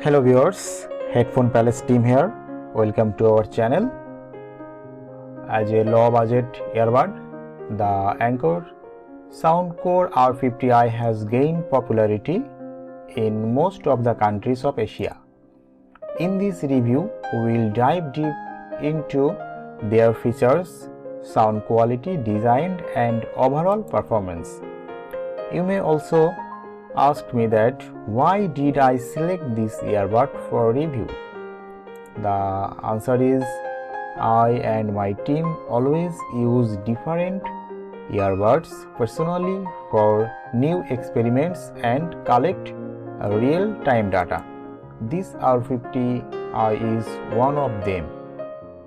Hello viewers, Headphone Palace team here. Welcome to our channel. As a low budget earbud, the Anker Soundcore R50i has gained popularity in most of the countries of Asia. In this review, we will dive deep into their features, sound quality, design and overall performance. You may also ask me that why did I select this earbud for review? The answer is I and my team always use different earbuds personally for new experiments and collect real-time data. This R50i is one of them,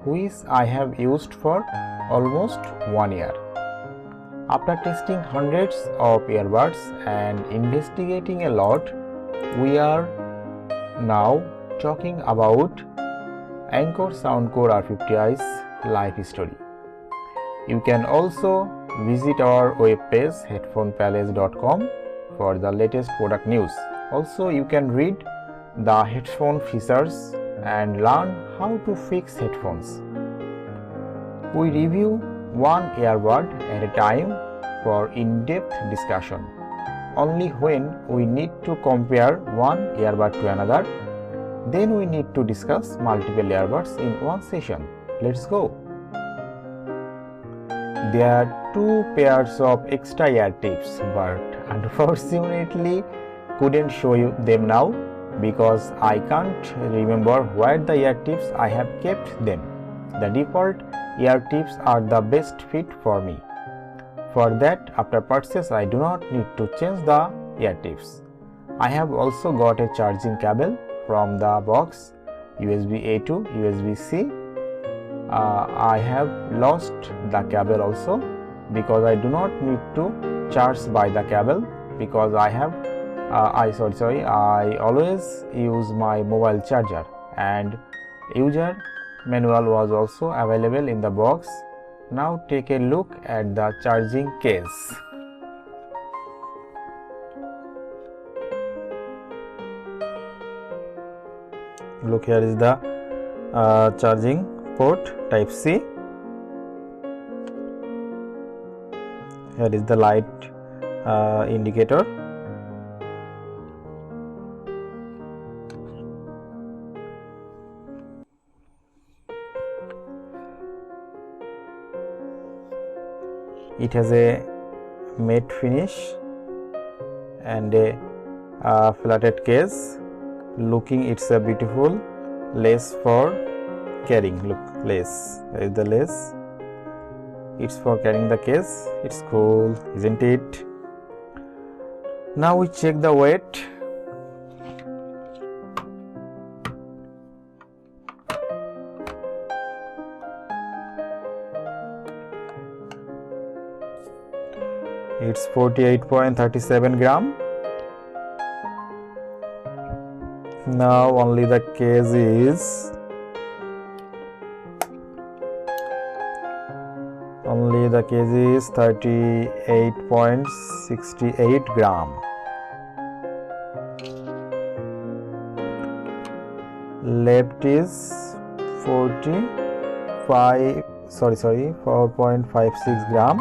which I have used for almost 1 year. After testing hundreds of earbuds and investigating a lot, we are now talking about Anker Soundcore R50i's life story. You can also visit our webpage headphonepalace.com for the latest product news. Also, you can read the headphone features and learn how to fix headphones. We review one earbud at a time for in-depth discussion. Only when we need to compare one earbud to another, then we need to discuss multiple earbuds in one session. Let's go. There are two pairs of extra ear tips, but unfortunately couldn't show you them now because I can't remember where the ear tips I have kept them. The default ear tips are the best fit for me. For that, after purchase, I do not need to change the ear tips. I have also got a charging cable from the box, USB-A to USB-C. I have lost the cable also because I do not need to charge by the cable because I always use my mobile charger, and user manual was also available in the box. Now take a look at the charging case. Look, here is the charging port type C. Here is the light indicator. It has a matte finish and a flatted case. Looking, it's a beautiful lace for carrying. Look, lace. There is the lace. It's for carrying the case. It's cool, isn't it? Now we check the weight. It's 48.37 gram. Now only the case is 38.68 gram. Left is 4.56 gram.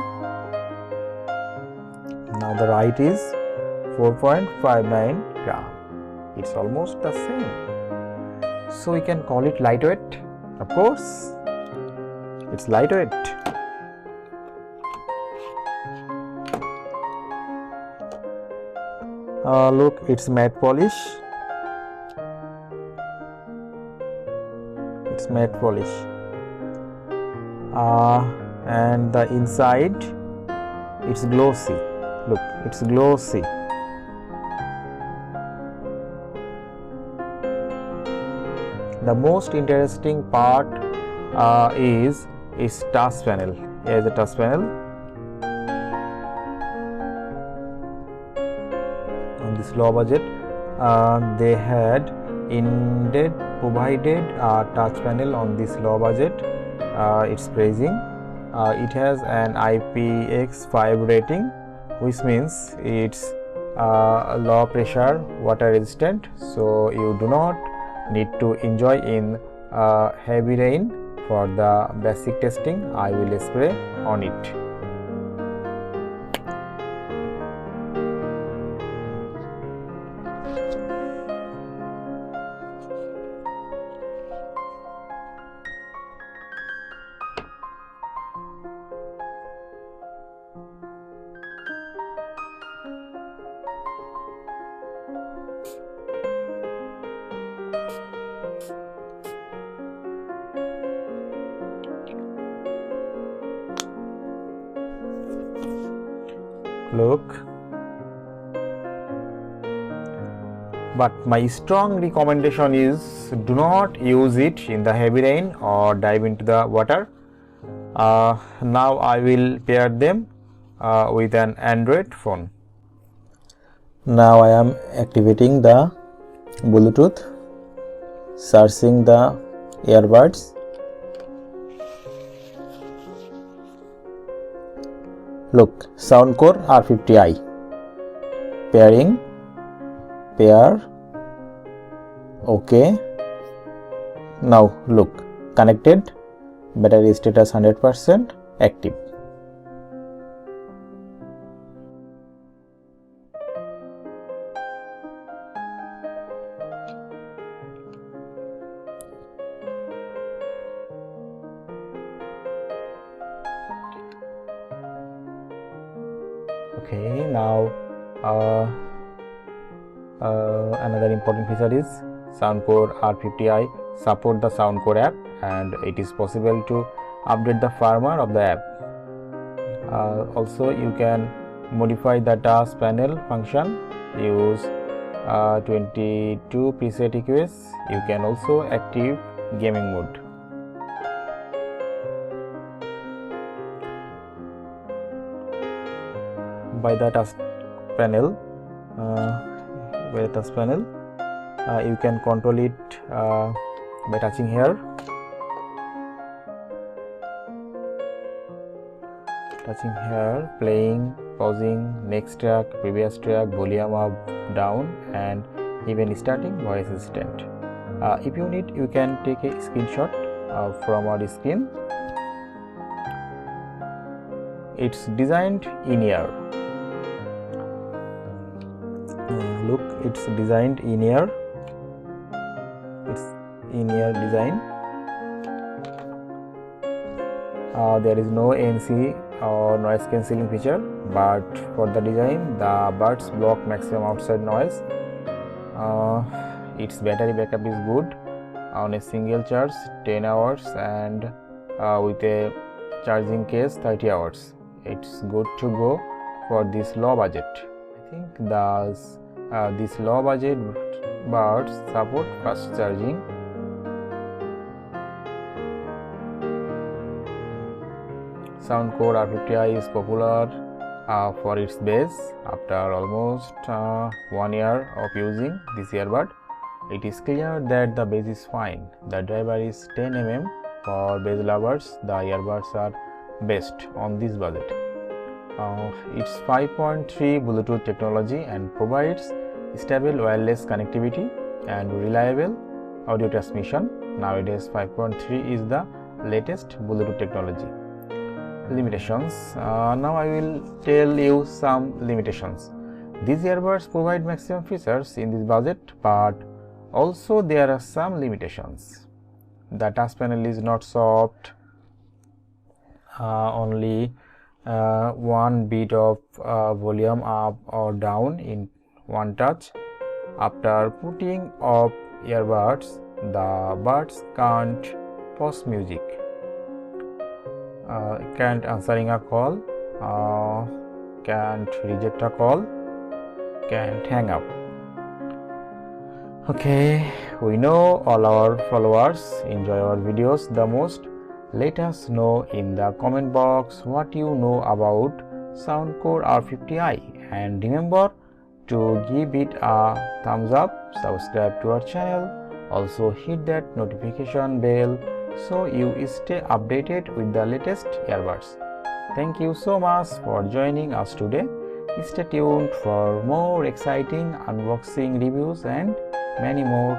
Now the right is 4.59 gram. It's almost the same. So we can call it lightweight. Of course, it's lightweight. Look, it's matte polish. It's matte polish. And the inside, it's glossy. Look, it's glossy. The most interesting part is touch panel. Here is the touch panel. On this low budget, they had indeed provided a touch panel on this low budget. It's praising. It has an IPX5 rating, which means it's low pressure, water resistant, so you do not need to enjoy in heavy rain. For the basic testing, I will spray on it. Look, but my strong recommendation is do not use it in the heavy rain or dive into the water. Now I will pair them with an Android phone. Now I am activating the Bluetooth, searching the earbuds. Look, Soundcore R50i. Pairing, pair, OK. Now look, connected, battery status 100%, active. Okay, now another important feature is Soundcore R50i support the Soundcore app, and it is possible to update the firmware of the app. Also, you can modify the task panel function, use 22 preset EQS. You can also active gaming mode. By the task panel, you can control it by touching here, playing, pausing, next track, previous track, volume up, down, and even starting voice assistant. If you need, you can take a screenshot from our screen. It's designed in ear. Look, it's designed in ear. It's in ear design. There is no ANC or noise cancelling feature, but for the design, the buds block maximum outside noise. Its battery backup is good on a single charge 10 hours, and with a charging case 30 hours. It's good to go for this low budget. I think this low budget buds support fast charging. Soundcore R50i is popular for its bass. After almost 1 year of using this earbud, it is clear that the bass is fine. The driver is 10 mm. For bass lovers, the earbuds are best on this budget. It's 5.3 Bluetooth technology and provides stable wireless connectivity and reliable audio transmission. Nowadays 5.3 is the latest Bluetooth technology. Limitations. Now I will tell you some limitations. These earbuds provide maximum features in this budget, but also there are some limitations. The touch panel is not soft. Only one bit of volume up or down in one touch. After putting off earbuds, the buds can't pause music, can't answering a call, can't reject a call, can't hang up. Okay, we know all our followers enjoy our videos the most. Let us know in the comment box what you know about Soundcore R50i, and remember to give it a thumbs up, subscribe to our channel, also hit that notification bell so you stay updated with the latest earbuds. Thank you so much for joining us today. Stay tuned for more exciting unboxing reviews and many more.